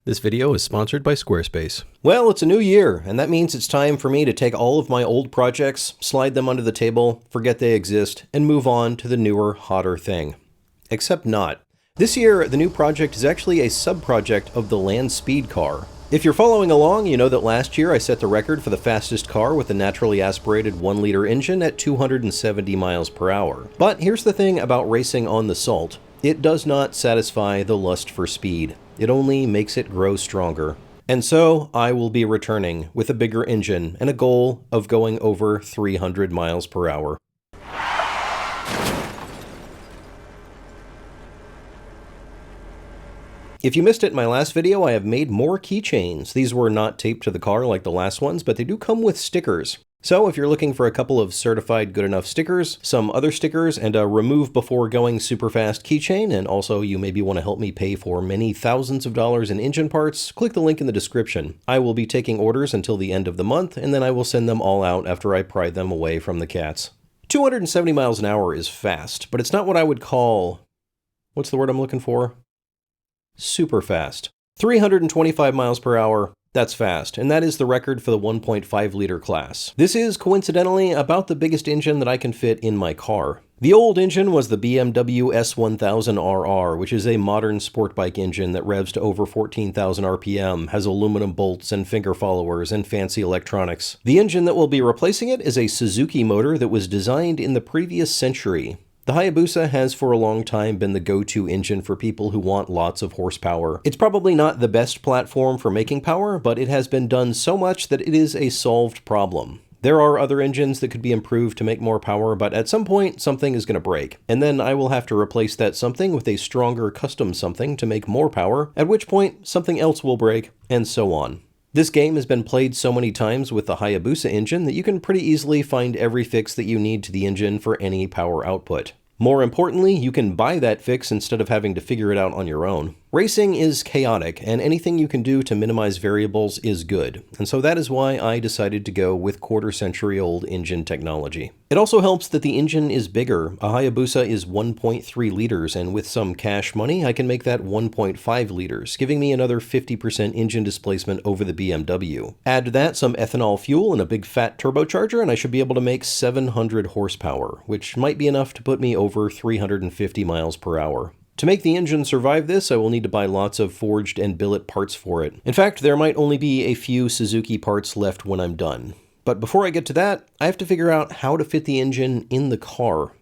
This video is sponsored by Squarespace. Well, it's a new year, and that means it's time for me to take all of my old projects, slide them under the table, forget they exist, and move on to the newer, hotter thing. Except not. This year, the new project is actually a sub-project of the land speed car. If you're following along, you know that last year I set the record for the fastest car with a naturally aspirated 1-liter engine at 270 miles per hour. But here's the thing about racing on the salt. It does not satisfy the lust for speed. It only makes it grow stronger. And so I will be returning with a bigger engine and a goal of going over 300 miles per hour. If you missed it in my last video, I have made more keychains. These were not taped to the car like the last ones, but they do come with stickers. So if you're looking for a couple of certified good enough stickers, some other stickers, and a remove before going super fast keychain, and also you maybe want to help me pay for many thousands of dollars in engine parts, click the link in the description. I will be taking orders until the end of the month, and then I will send them all out after I pry them away from the cats. 270 miles an hour is fast, but it's not what I would call... what's the word I'm looking for? Super fast. 325 miles per hour. That's fast, and that is the record for the 1.5 liter class. This is, coincidentally, about the biggest engine that I can fit in my car. The old engine was the BMW S1000RR, which is a modern sport bike engine that revs to over 14,000 RPM, has aluminum bolts and finger followers and fancy electronics. The engine that will be replacing it is a Suzuki motor that was designed in the previous century. The Hayabusa has for a long time been the go-to engine for people who want lots of horsepower. It's probably not the best platform for making power, but it has been done so much that it is a solved problem. There are other engines that could be improved to make more power, but at some point something is going to break, and then I will have to replace that something with a stronger custom something to make more power, at which point something else will break, and so on. This game has been played so many times with the Hayabusa engine that you can pretty easily find every fix that you need to the engine for any power output. More importantly, you can buy that fix instead of having to figure it out on your own. Racing is chaotic, and anything you can do to minimize variables is good, and so that is why I decided to go with quarter-century-old engine technology. It also helps that the engine is bigger. A Hayabusa is 1.3 liters, and with some cash money, I can make that 1.5 liters, giving me another 50% engine displacement over the BMW. Add to that some ethanol fuel and a big fat turbocharger, and I should be able to make 700 horsepower, which might be enough to put me over 350 miles per hour. To make the engine survive this, I will need to buy lots of forged and billet parts for it. In fact, there might only be a few Suzuki parts left when I'm done. But before I get to that, I have to figure out how to fit the engine in the car.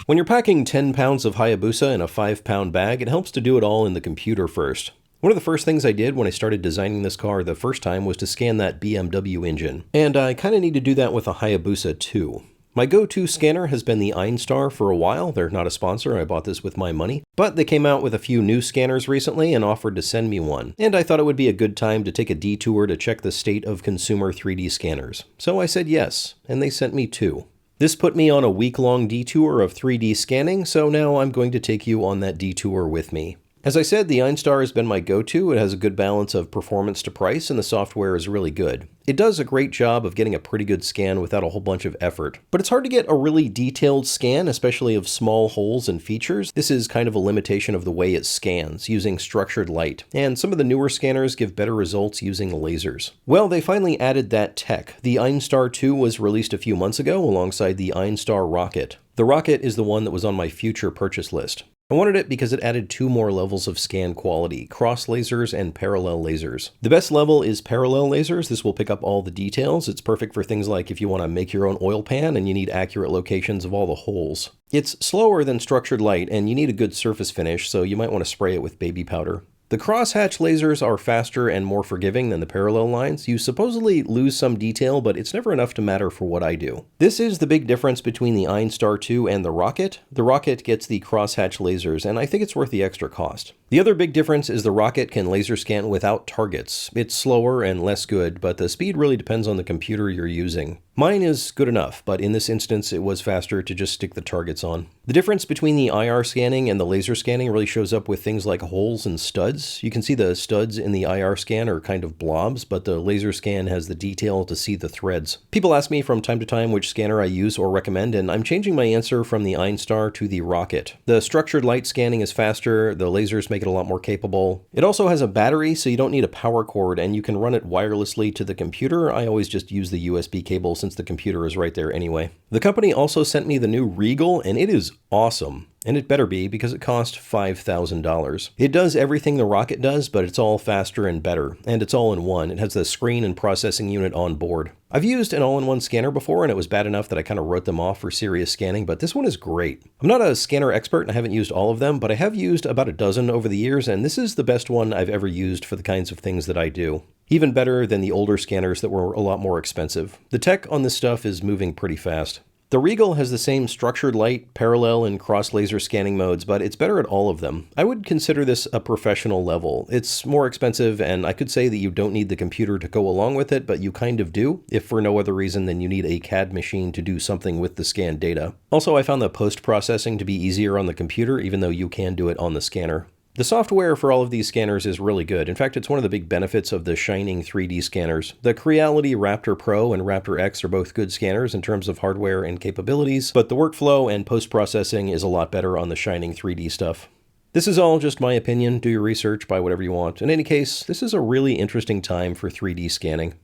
When you're packing 10 pounds of Hayabusa in a 5-pound bag, it helps to do it all in the computer first. One of the first things I did when I started designing this car the first time was to scan that BMW engine. And I kind of need to do that with a Hayabusa too. My go-to scanner has been the Einstar for a while. They're not a sponsor, I bought this with my money. But they came out with a few new scanners recently and offered to send me one. And I thought it would be a good time to take a detour to check the state of consumer 3D scanners. So I said yes, and they sent me 2. This put me on a week-long detour of 3D scanning, so now I'm going to take you on that detour with me. As I said, the Einstar has been my go-to. It has a good balance of performance to price, and the software is really good. It does a great job of getting a pretty good scan without a whole bunch of effort. But it's hard to get a really detailed scan, especially of small holes and features. This is kind of a limitation of the way it scans, using structured light. And some of the newer scanners give better results using lasers. Well, they finally added that tech. The Einstar 2 was released a few months ago alongside the Einstar Rocket. The Rocket is the one that was on my future purchase list. I wanted it because it added 2 more levels of scan quality, cross lasers and parallel lasers. The best level is parallel lasers. This will pick up all the details. It's perfect for things like if you want to make your own oil pan and you need accurate locations of all the holes. It's slower than structured light and you need a good surface finish, so you might want to spray it with baby powder. The crosshatch lasers are faster and more forgiving than the parallel lines. You supposedly lose some detail, but it's never enough to matter for what I do. This is the big difference between the Einstar 2 and the Rocket. The Rocket gets the crosshatch lasers, and I think it's worth the extra cost. The other big difference is the Rocket can laser scan without targets. It's slower and less good, but the speed really depends on the computer you're using. Mine is good enough, but in this instance it was faster to just stick the targets on. The difference between the IR scanning and the laser scanning really shows up with things like holes and studs. You can see the studs in the IR scan are kind of blobs, but the laser scan has the detail to see the threads. People ask me from time to time which scanner I use or recommend, and I'm changing my answer from the Einstar to the Rocket. The structured light scanning is faster, the lasers make it a lot more capable. It also has a battery, so you don't need a power cord, and you can run it wirelessly to the computer. I always just use the USB cable since the computer is right there anyway. The company also sent me the new Regal, and it is awesome. And it better be, because it cost $5,000. It does everything the Rocket does, but it's all faster and better. And it's all in one. It has the screen and processing unit on board. I've used an all-in-one scanner before, and it was bad enough that I kind of wrote them off for serious scanning, but this one is great. I'm not a scanner expert, and I haven't used all of them, but I have used about a dozen over the years, and this is the best one I've ever used for the kinds of things that I do. Even better than the older scanners that were a lot more expensive. The tech on this stuff is moving pretty fast. The Regal has the same structured light, parallel, and cross laser scanning modes, but it's better at all of them. I would consider this a professional level. It's more expensive, and I could say that you don't need the computer to go along with it, but you kind of do, if for no other reason than you need a CAD machine to do something with the scanned data. Also, I found the post-processing to be easier on the computer, even though you can do it on the scanner. The software for all of these scanners is really good. In fact, it's one of the big benefits of the Shining 3D scanners. The Creality Raptor Pro and Raptor X are both good scanners in terms of hardware and capabilities, but the workflow and post-processing is a lot better on the Shining 3D stuff. This is all just my opinion. Do your research, buy whatever you want. In any case, this is a really interesting time for 3D scanning.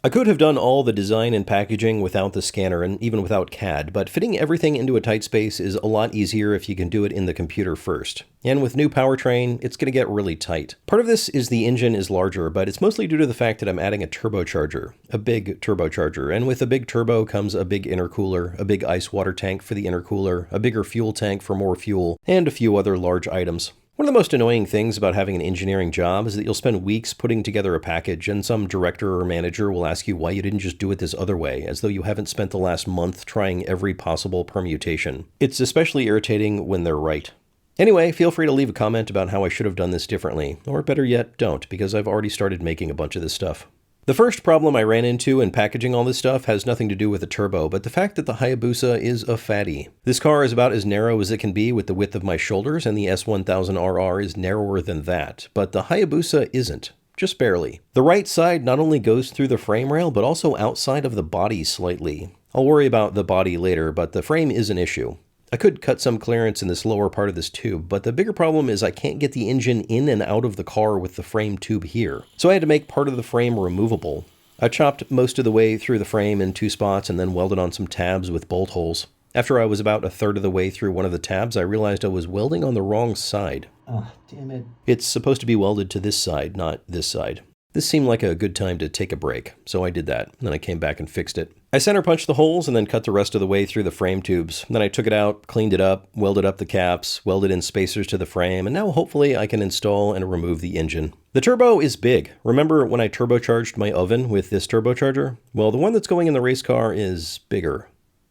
I could have done all the design and packaging without the scanner and even without CAD, but fitting everything into a tight space is a lot easier if you can do it in the computer first. And with new powertrain, it's going to get really tight. Part of this is the engine is larger, but it's mostly due to the fact that I'm adding a turbocharger, a big turbocharger, and with a big turbo comes a big intercooler, a big ice water tank for the intercooler, a bigger fuel tank for more fuel, and a few other large items. One of the most annoying things about having an engineering job is that you'll spend weeks putting together a package and some director or manager will ask you why you didn't just do it this other way, as though you haven't spent the last month trying every possible permutation. It's especially irritating when they're right. Anyway, feel free to leave a comment about how I should have done this differently, or better yet, don't, because I've already started making a bunch of this stuff. The first problem I ran into in packaging all this stuff has nothing to do with the turbo, but the fact that the Hayabusa is a fatty. This car is about as narrow as it can be with the width of my shoulders, and the S1000RR is narrower than that, but the Hayabusa isn't. Just barely. The right side not only goes through the frame rail, but also outside of the body slightly. I'll worry about the body later, but the frame is an issue. I could cut some clearance in this lower part of this tube, but the bigger problem is I can't get the engine in and out of the car with the frame tube here. So I had to make part of the frame removable. I chopped most of the way through the frame in 2 spots and then welded on some tabs with bolt holes. After I was about a third of the way through one of the tabs, I realized I was welding on the wrong side. Damn it. It's supposed to be welded to this side, not this side. This seemed like a good time to take a break, so I did that. Then I came back and fixed it. I center punched the holes and then cut the rest of the way through the frame tubes. Then I took it out, cleaned it up, welded up the caps, welded in spacers to the frame, and now hopefully I can install and remove the engine. The turbo is big. Remember when I turbocharged my oven with this turbocharger? Well, the one that's going in the race car is bigger.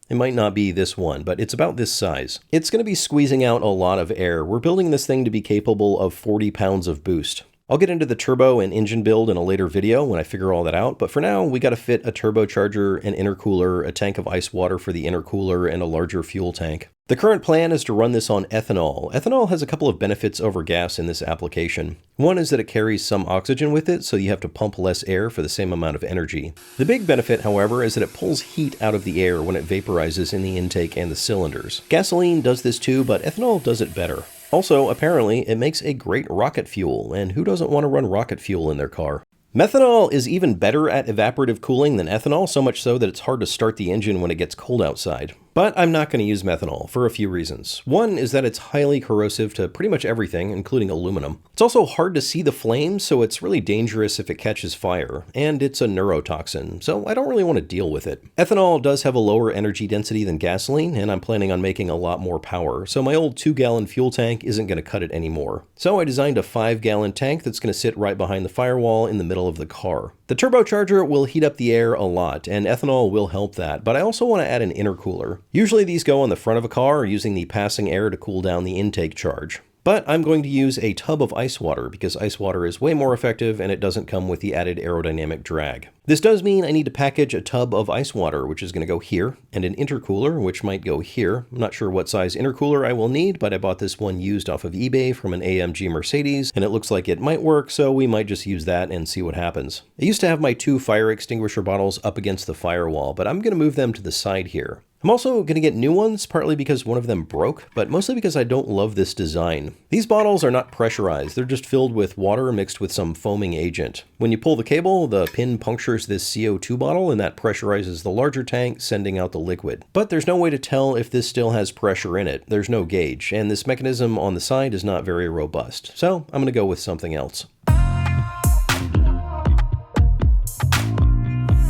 It might not be this one, but it's about this size. It's going to be squeezing out a lot of air. We're building this thing to be capable of 40 pounds of boost. I'll get into the turbo and engine build in a later video when I figure all that out, but for now, we got to fit a turbocharger, an intercooler, a tank of ice water for the intercooler, and a larger fuel tank. The current plan is to run this on ethanol. Ethanol has a couple of benefits over gas in this application. One is that it carries some oxygen with it, so you have to pump less air for the same amount of energy. The big benefit, however, is that it pulls heat out of the air when it vaporizes in the intake and the cylinders. Gasoline does this too, but ethanol does it better. Also, apparently, it makes a great rocket fuel, and who doesn't want to run rocket fuel in their car? Methanol is even better at evaporative cooling than ethanol, so much so that it's hard to start the engine when it gets cold outside. But I'm not going to use methanol for a few reasons. One is that it's highly corrosive to pretty much everything, including aluminum. It's also hard to see the flames, so it's really dangerous if it catches fire. And it's a neurotoxin, so I don't really want to deal with it. Ethanol does have a lower energy density than gasoline, and I'm planning on making a lot more power, so my old 2-gallon fuel tank isn't going to cut it anymore. So I designed a 5-gallon tank that's going to sit right behind the firewall in the middle of the car. The turbocharger will heat up the air a lot, and ethanol will help that, but I also want to add an intercooler. Usually these go on the front of a car, using the passing air to cool down the intake charge. But I'm going to use a tub of ice water because ice water is way more effective and it doesn't come with the added aerodynamic drag. This does mean I need to package a tub of ice water, which is going to go here, and an intercooler, which might go here. I'm not sure what size intercooler I will need, but I bought this one used off of eBay from an AMG Mercedes, and it looks like it might work, so we might just use that and see what happens. I used to have my 2 fire extinguisher bottles up against the firewall, but I'm going to move them to the side here. I'm also going to get new ones, partly because one of them broke, but mostly because I don't love this design. These bottles are not pressurized, they're just filled with water mixed with some foaming agent. When you pull the cable, the pin punctures this CO2 bottle and that pressurizes the larger tank, sending out the liquid. But there's no way to tell if this still has pressure in it. There's no gauge, and this mechanism on the side is not very robust. So I'm going to go with something else.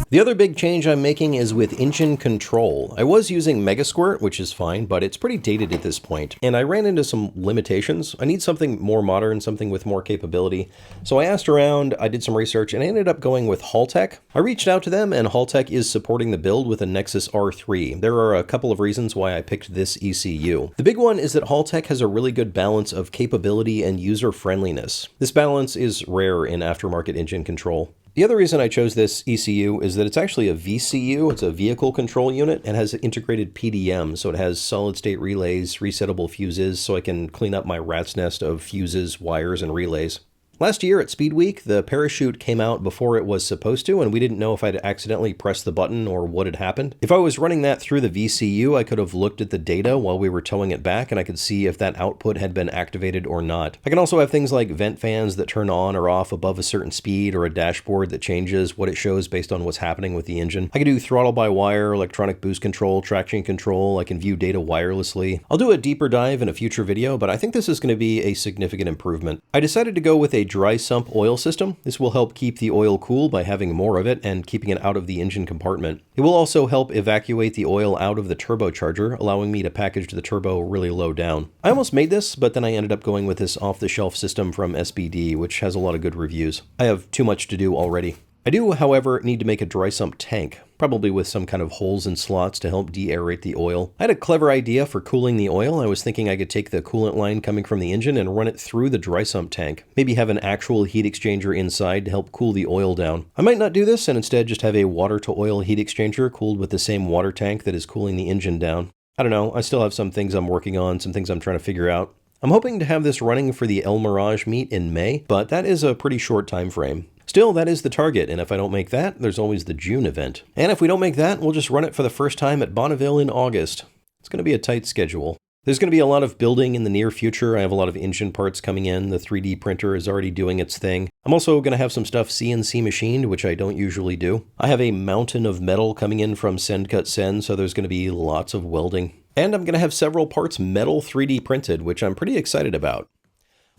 The other big change I'm making is with engine control. I was using Megasquirt, which is fine, but it's pretty dated at this point, and I ran into some limitations. I need something more modern, something with more capability. So I asked around, I did some research, and I ended up going with Haltech. I reached out to them, and Haltech is supporting the build with a Nexus R3. There are a couple of reasons why I picked this ECU. The big one is that Haltech has a really good balance of capability and user-friendliness. This balance is rare in aftermarket engine control. The other reason I chose this ECU is that it's actually a VCU, it's a vehicle control unit, and has integrated PDM, so it has solid-state relays, resettable fuses, so I can clean up my rat's nest of fuses, wires, and relays. Last year at Speed Week, the parachute came out before it was supposed to, and we didn't know if I'd accidentally pressed the button or what had happened. If I was running that through the VCU, I could have looked at the data while we were towing it back, and I could see if that output had been activated or not. I can also have things like vent fans that turn on or off above a certain speed, or a dashboard that changes what it shows based on what's happening with the engine. I can do throttle by wire, electronic boost control, traction control. I can view data wirelessly. I'll do a deeper dive in a future video, but I think this is going to be a significant improvement. I decided to go with a dry sump oil system. This will help keep the oil cool by having more of it and keeping it out of the engine compartment. It will also help evacuate the oil out of the turbocharger, allowing me to package the turbo really low down. I almost made this, but then I ended up going with this off-the-shelf system from SBD, which has a lot of good reviews. I have too much to do already. I do, however, need to make a dry sump tank, probably with some kind of holes and slots to help de-aerate the oil. I had a clever idea for cooling the oil. I was thinking I could take the coolant line coming from the engine and run it through the dry sump tank. Maybe have an actual heat exchanger inside to help cool the oil down. I might not do this and instead just have a water-to-oil heat exchanger cooled with the same water tank that is cooling the engine down. I don't know, I still have some things I'm working on, some things I'm trying to figure out. I'm hoping to have this running for the El Mirage meet in May, but that is a pretty short time frame. Still, that is the target, and if I don't make that, there's always the June event. And if we don't make that, we'll just run it for the first time at Bonneville in August. It's going to be a tight schedule. There's going to be a lot of building in the near future. I have a lot of engine parts coming in. The 3D printer is already doing its thing. I'm also going to have some stuff CNC machined, which I don't usually do. I have a mountain of metal coming in from Send Cut Send, so there's going to be lots of welding. And I'm going to have several parts metal 3D printed, which I'm pretty excited about.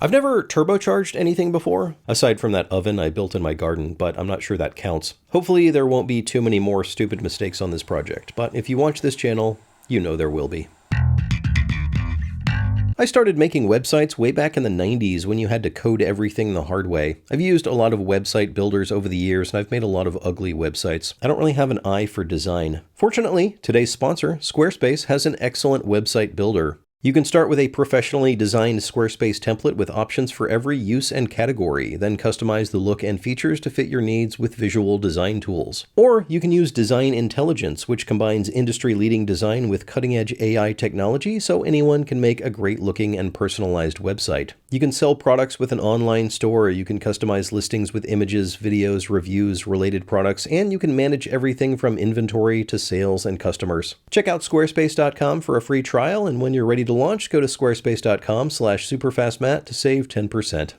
I've never turbocharged anything before, aside from that oven I built in my garden, but I'm not sure that counts. Hopefully there won't be too many more stupid mistakes on this project, but if you watch this channel, you know there will be. I started making websites way back in the 90s when you had to code everything the hard way. I've used a lot of website builders over the years, and I've made a lot of ugly websites. I don't really have an eye for design. Fortunately, today's sponsor, Squarespace, has an excellent website builder. You can start with a professionally designed Squarespace template with options for every use and category, then customize the look and features to fit your needs with visual design tools. Or you can use Design Intelligence, which combines industry-leading design with cutting-edge AI technology so anyone can make a great-looking and personalized website. You can sell products with an online store, you can customize listings with images, videos, reviews, related products, and you can manage everything from inventory to sales and customers. Check out squarespace.com for a free trial, and when you're ready to launch, go to squarespace.com/superfastmatt to save 10%.